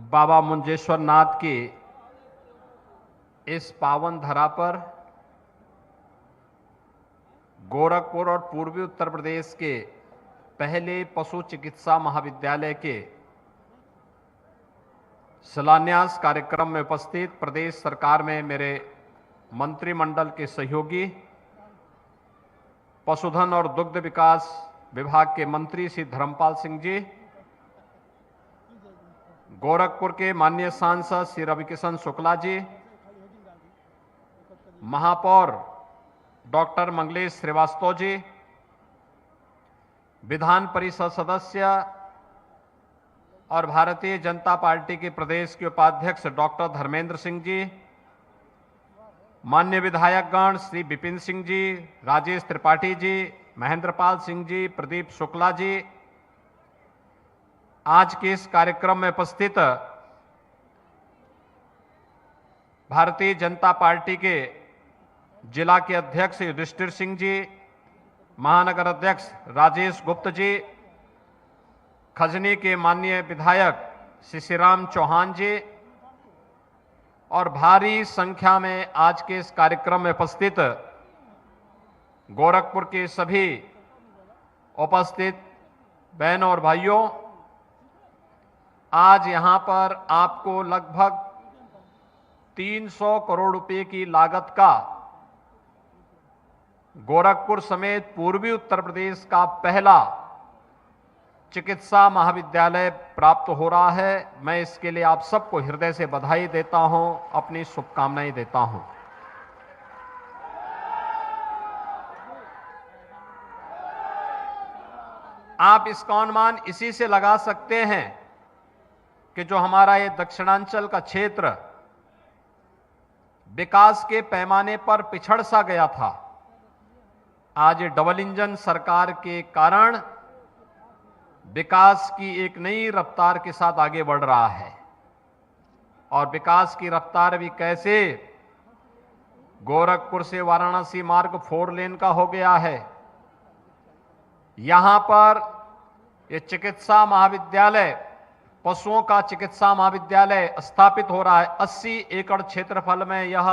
बाबा मुंजेश्वर नाथ की इस पावन धरा पर गोरखपुर और पूर्वी उत्तर प्रदेश के पहले पशु चिकित्सा महाविद्यालय के शिलान्यास कार्यक्रम में उपस्थित प्रदेश सरकार में मेरे मंत्रिमंडल के सहयोगी, पशुधन और दुग्ध विकास विभाग के मंत्री श्री धर्मपाल सिंह जी, गोरखपुर के माननीय सांसद श्री रविकिशन शुक्ला जी, महापौर डॉक्टर मंगलेश श्रीवास्तव जी, विधान परिषद सदस्य और भारतीय जनता पार्टी के प्रदेश के उपाध्यक्ष डॉक्टर धर्मेंद्र सिंह जी, माननीय विधायकगण श्री विपिन सिंह जी, राजेश त्रिपाठी जी, महेंद्रपाल सिंह जी, प्रदीप शुक्ला जी, आज के इस कार्यक्रम में उपस्थित भारतीय जनता पार्टी के जिला के अध्यक्ष युधिष्ठिर सिंह जी, महानगर अध्यक्ष राजेश गुप्त जी, खजनी के माननीय विधायक श्री श्रीराम चौहान जी और भारी संख्या में आज के इस कार्यक्रम में उपस्थित गोरखपुर के सभी उपस्थित बहनों और भाइयों, आज यहां पर आपको लगभग 300 करोड़ रुपए की लागत का गोरखपुर समेत पूर्वी उत्तर प्रदेश का पहला चिकित्सा महाविद्यालय प्राप्त हो रहा है। मैं इसके लिए आप सबको हृदय से बधाई देता हूं, अपनी शुभकामनाएं देता हूं। आप इसका अनुमान इसी से लगा सकते हैं कि जो हमारा ये दक्षिणांचल का क्षेत्र विकास के पैमाने पर पिछड़ सा गया था, आज डबल इंजन सरकार के कारण विकास की एक नई रफ्तार के साथ आगे बढ़ रहा है। और विकास की रफ्तार भी कैसे? गोरखपुर से वाराणसी मार्ग 4 लेन का हो गया है। यहां पर ये चिकित्सा महाविद्यालय, पशुओं का चिकित्सा महाविद्यालय स्थापित हो रहा है। 80 एकड़ क्षेत्रफल में यह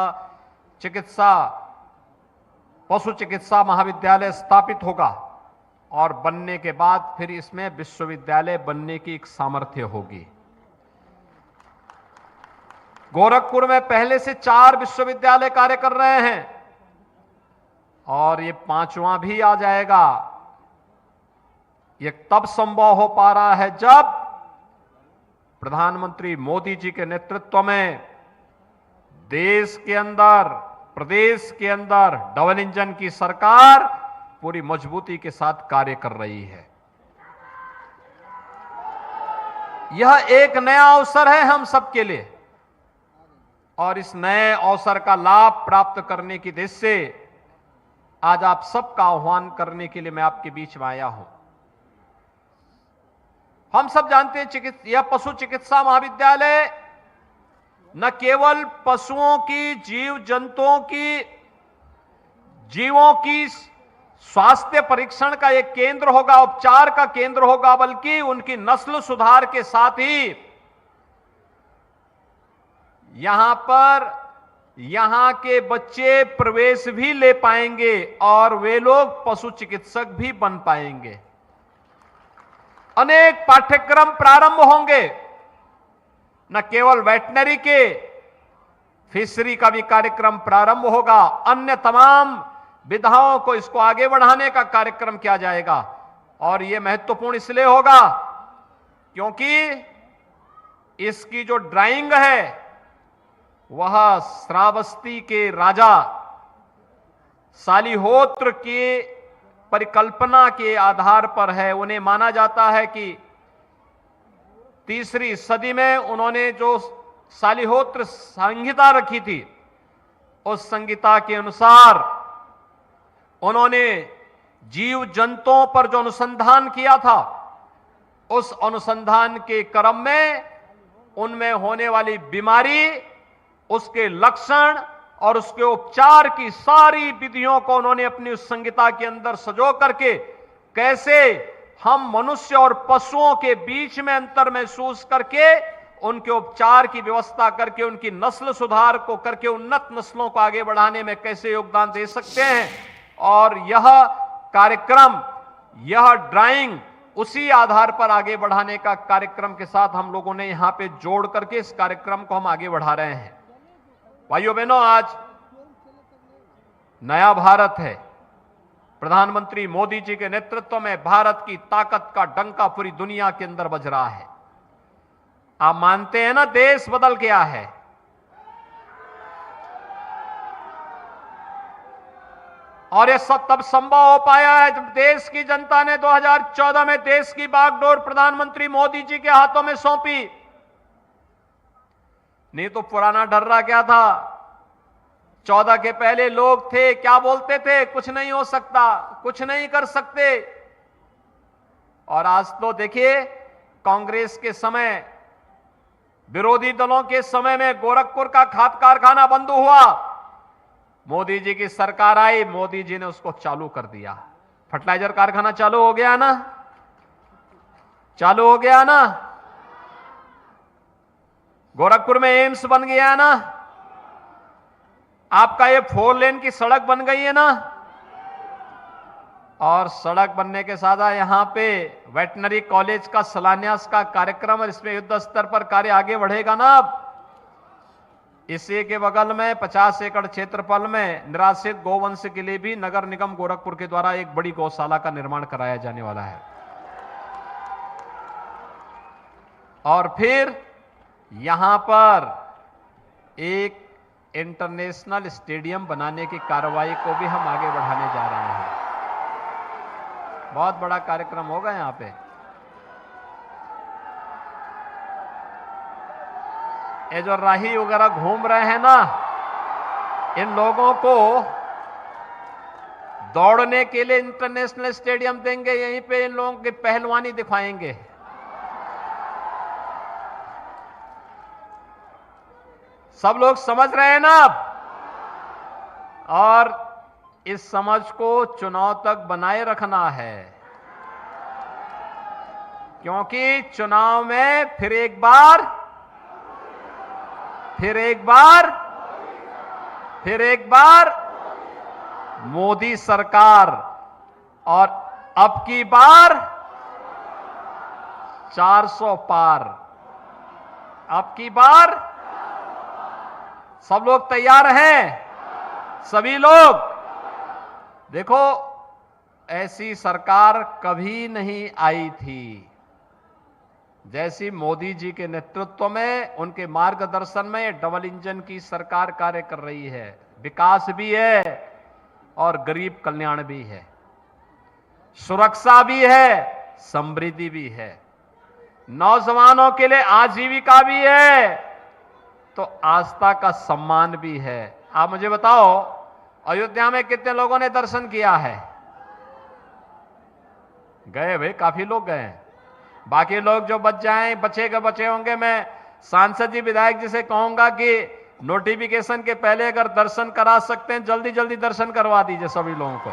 पशु चिकित्सा महाविद्यालय स्थापित होगा और बनने के बाद फिर इसमें विश्वविद्यालय बनने की एक सामर्थ्य होगी। गोरखपुर में पहले से 4 विश्वविद्यालय कार्य कर रहे हैं और ये 5वां भी आ जाएगा। ये तब संभव हो पा रहा है जब प्रधानमंत्री मोदी जी के नेतृत्व में देश के अंदर, प्रदेश के अंदर डबल इंजन की सरकार पूरी मजबूती के साथ कार्य कर रही है। यह एक नया अवसर है हम सबके लिए और इस नए अवसर का लाभ प्राप्त करने की दृष्टि से आज आप सबका आह्वान करने के लिए मैं आपके बीच में आया हूं। हम सब जानते हैं यह पशु चिकित्सा महाविद्यालय न केवल पशुओं की, जीव जंतुओं की, जीवों की स्वास्थ्य परीक्षण का एक केंद्र होगा, उपचार का केंद्र होगा, बल्कि उनकी नस्ल सुधार के साथ ही यहां पर यहां के बच्चे प्रवेश भी ले पाएंगे और वे लोग पशु चिकित्सक भी बन पाएंगे। अनेक पाठ्यक्रम प्रारंभ होंगे, न केवल वेटनरी के, फिशरी का भी कार्यक्रम प्रारंभ होगा। अन्य तमाम विधाओं को इसको आगे बढ़ाने का कार्यक्रम किया जाएगा और यह महत्वपूर्ण इसलिए होगा क्योंकि इसकी जो ड्राइंग है वह श्रावस्ती के राजा सालिहोत्र की परिकल्पना के आधार पर है। उन्हें माना जाता है कि 3री सदी में उन्होंने जो सालिहोत्र संहिता रखी थी, उस संहिता के अनुसार उन्होंने जीव जंतुओं पर जो अनुसंधान किया था, उस अनुसंधान के क्रम में उनमें होने वाली बीमारी, उसके लक्षण और उसके उपचार की सारी विधियों को उन्होंने अपनी उस संहिता के अंदर सजो करके कैसे हम मनुष्य और पशुओं के बीच में अंतर महसूस करके उनके उपचार की व्यवस्था करके, उनकी नस्ल सुधार को करके उन्नत नस्लों को आगे बढ़ाने में कैसे योगदान दे सकते हैं। और यह कार्यक्रम, यह ड्राइंग उसी आधार पर आगे बढ़ाने का कार्यक्रम के साथ हम लोगों ने यहां पे जोड़ करके इस कार्यक्रम को हम आगे बढ़ा रहे हैं। भाइयों बहनों, आज नया भारत है। प्रधानमंत्री मोदी जी के नेतृत्व में भारत की ताकत का डंका पूरी दुनिया के अंदर बज रहा है। आप मानते हैं ना, देश बदल गया है। और यह सब तब संभव हो पाया है जब देश की जनता ने 2014 में देश की बागडोर प्रधानमंत्री मोदी जी के हाथों में सौंपी। नहीं तो पुराना डर्रा क्या था, 14 के पहले लोग थे, क्या बोलते थे, कुछ नहीं हो सकता, कुछ नहीं कर सकते। और आज तो देखिए, कांग्रेस के समय, विरोधी दलों के समय में गोरखपुर का खाद कारखाना बंद हुआ, मोदी जी की सरकार आई, मोदी जी ने उसको चालू कर दिया। फर्टिलाइजर कारखाना चालू हो गया ना, चालू हो गया ना। गोरखपुर में एम्स बन गया ना। आपका ये 4 लेन की सड़क बन गई है ना। और सड़क बनने के साथ यहां पे वेटनरी कॉलेज का शिलान्यास का कार्यक्रम, और इसमें युद्ध स्तर पर कार्य आगे बढ़ेगा ना। अब इसी के बगल में 50 एकड़ क्षेत्रफल में निराश्रित गोवंश के लिए भी नगर निगम गोरखपुर के द्वारा एक बड़ी गौशाला का निर्माण कराया जाने वाला है। और फिर यहां पर एक इंटरनेशनल स्टेडियम बनाने की कार्रवाई को भी हम आगे बढ़ाने जा रहे हैं। बहुत बड़ा कार्यक्रम होगा यहां पे। ये जो राही वगैरह घूम रहे हैं ना, इन लोगों को दौड़ने के लिए इंटरनेशनल स्टेडियम देंगे, यहीं पे इन लोगों की पहलवानी दिखाएंगे। सब लोग समझ रहे हैं ना अब। और इस समझ को चुनाव तक बनाए रखना है, क्योंकि चुनाव में फिर एक बार मोदी सरकार, और अब की बार 400 पार। अब की बार सब लोग तैयार हैं, सभी लोग। देखो, ऐसी सरकार कभी नहीं आई थी जैसी मोदी जी के नेतृत्व में, उनके मार्गदर्शन में डबल इंजन की सरकार कार्य कर रही है। विकास भी है और गरीब कल्याण भी है, सुरक्षा भी है, समृद्धि भी है, नौजवानों के लिए आजीविका भी है, तो आस्था का सम्मान भी है। आप मुझे बताओ, अयोध्या में कितने लोगों ने दर्शन किया है? गए भाई, काफी लोग गए हैं। बाकी लोग जो बचे होंगे, मैं सांसद जी, विधायक जी से कहूंगा कि नोटिफिकेशन के पहले अगर दर्शन करा सकते हैं, जल्दी जल्दी दर्शन करवा दीजिए सभी लोगों को।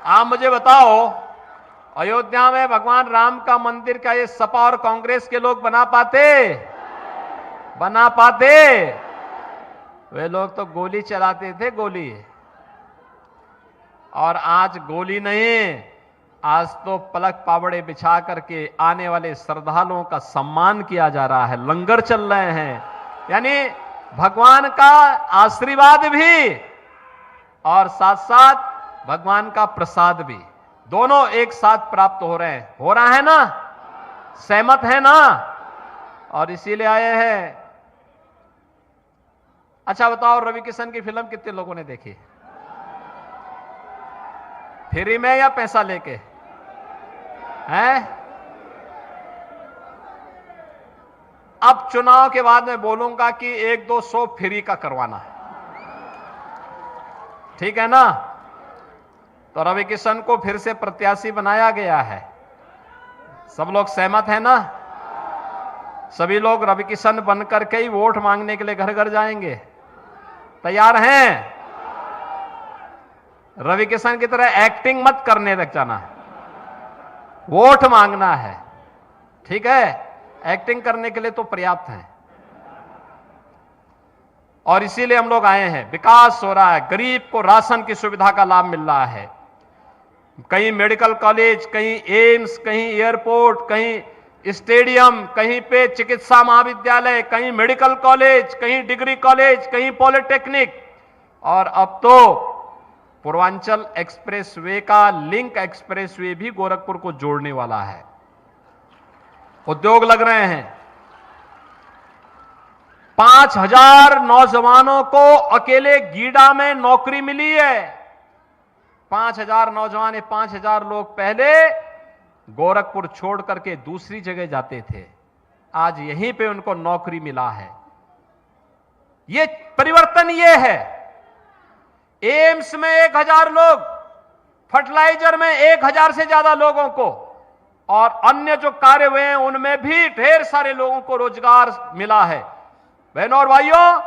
आप मुझे बताओ, अयोध्या में भगवान राम का मंदिर का ये सपा और कांग्रेस के लोग बना पाते? वे लोग तो गोली चलाते थे, गोली। और आज गोली नहीं, आज तो पलक पावड़े बिछा करके आने वाले श्रद्धालुओं का सम्मान किया जा रहा है, लंगर चल रहे हैं। यानी भगवान का आशीर्वाद भी और साथ साथ भगवान का प्रसाद भी, दोनों एक साथ प्राप्त हो रहा है ना। सहमत है ना? और इसीलिए आए हैं। अच्छा बताओ, रवि किशन की फिल्म कितने लोगों ने देखी? फ्री में या पैसा लेके? हैं? अब चुनाव के बाद मैं बोलूंगा कि 100-200 फ्री का करवाना है, ठीक है ना? तो रवि किशन को फिर से प्रत्याशी बनाया गया है। सब लोग सहमत हैं ना? सभी लोग रवि किशन बनकर के ही वोट मांगने के लिए घर घर जाएंगे। तैयार हैं? रवि किशन की तरह एक्टिंग मत करने लग जाना है, वोट मांगना है, ठीक है? एक्टिंग करने के लिए तो पर्याप्त हैं। और इसीलिए हम लोग आए हैं। विकास हो रहा है, गरीब को राशन की सुविधा का लाभ मिल रहा है। कहीं मेडिकल कॉलेज, कहीं एम्स, कहीं एयरपोर्ट, कहीं स्टेडियम, कहीं पे चिकित्सा महाविद्यालय, कहीं मेडिकल कॉलेज, कहीं डिग्री कॉलेज, कहीं पॉलिटेक्निक, और अब तो पूर्वांचल एक्सप्रेसवे का लिंक एक्सप्रेसवे भी गोरखपुर को जोड़ने वाला है। उद्योग लग रहे हैं। 5000 नौजवानों को अकेले गीडा में नौकरी मिली है। 5000 नौजवान, 5000 लोग पहले गोरखपुर छोड़ करके दूसरी जगह जाते थे, आज यहीं पे उनको नौकरी मिला है। ये परिवर्तन ये है। एम्स में 1000 लोग, फर्टिलाइजर में 1000 से ज्यादा लोगों को, और अन्य जो कार्य हुए हैं उनमें भी ढेर सारे लोगों को रोजगार मिला है। बहनों और भाइयों,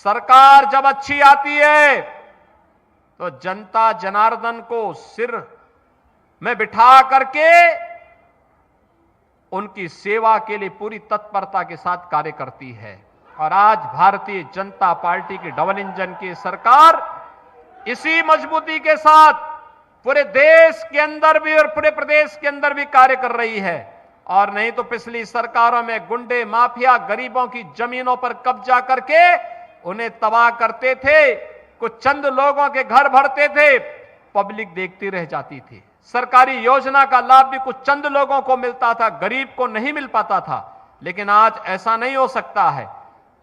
सरकार जब अच्छी आती है तो जनता जनार्दन को सिर में बिठा करके उनकी सेवा के लिए पूरी तत्परता के साथ कार्य करती है। और आज भारतीय जनता पार्टी की डबल इंजन की सरकार इसी मजबूती के साथ पूरे देश के अंदर भी और पूरे प्रदेश के अंदर भी कार्य कर रही है। और नहीं तो पिछली सरकारों में गुंडे माफिया गरीबों की जमीनों पर कब्जा करके उन्हें तबाह करते थे, कुछ चंद लोगों के घर भरते थे, पब्लिक देखती रह जाती थी। सरकारी योजना का लाभ भी कुछ चंद लोगों को मिलता था, गरीब को नहीं मिल पाता था। लेकिन आज ऐसा नहीं हो सकता है।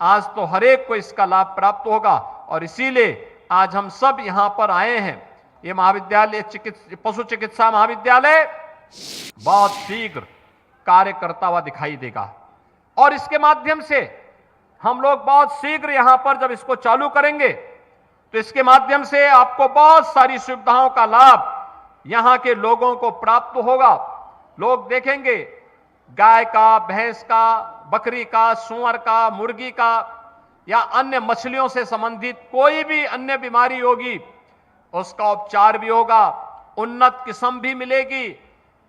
आज तो हर एक को इसका लाभ प्राप्त होगा। और इसीलिए आज हम सब यहां पर आए हैं। ये महाविद्यालय, पशु चिकित्सा महाविद्यालय बहुत शीघ्र कार्य करता हुआ दिखाई देगा। और इसके माध्यम से हम लोग बहुत शीघ्र यहां पर जब इसको चालू करेंगे तो इसके माध्यम से आपको बहुत सारी सुविधाओं का लाभ यहां के लोगों को प्राप्त होगा। लोग देखेंगे गाय का, भैंस का, बकरी का, सूअर का, मुर्गी का या अन्य मछलियों से संबंधित कोई भी अन्य बीमारी होगी, उसका उपचार भी होगा, उन्नत किस्म भी मिलेगी,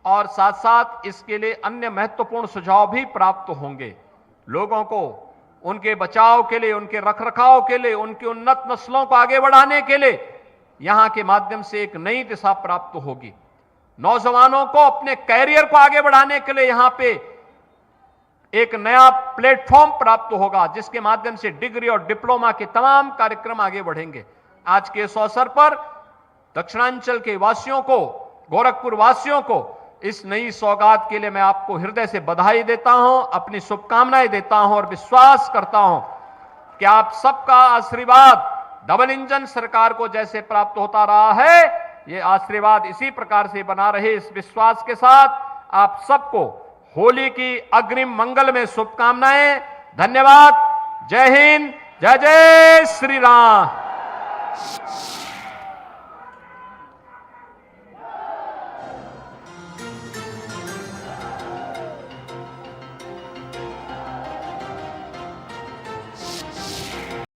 और साथ साथ इसके लिए अन्य महत्वपूर्ण सुझाव भी प्राप्त होंगे। लोगों को उनके बचाव के लिए, उनके रखरखाव के लिए, उनकी उन्नत नस्लों को आगे बढ़ाने के लिए यहां के माध्यम से एक नई दिशा प्राप्त होगी। नौजवानों को अपने कैरियर को आगे बढ़ाने के लिए यहां पे एक नया प्लेटफॉर्म प्राप्त होगा, जिसके माध्यम से डिग्री और डिप्लोमा के तमाम कार्यक्रम आगे बढ़ेंगे। आज के इस अवसर पर दक्षिणांचल के वासियों को, गोरखपुर वासियों को इस नई सौगात के लिए मैं आपको हृदय से बधाई देता हूं, अपनी शुभकामनाएं देता हूं और विश्वास करता हूं कि आप सबका आशीर्वाद डबल इंजन सरकार को जैसे प्राप्त होता रहा है, ये आशीर्वाद इसी प्रकार से बना रहे। इस विश्वास के साथ आप सबको होली की अग्रिम मंगल में शुभकामनाएं। धन्यवाद। जय हिंद, जय जय श्री राम।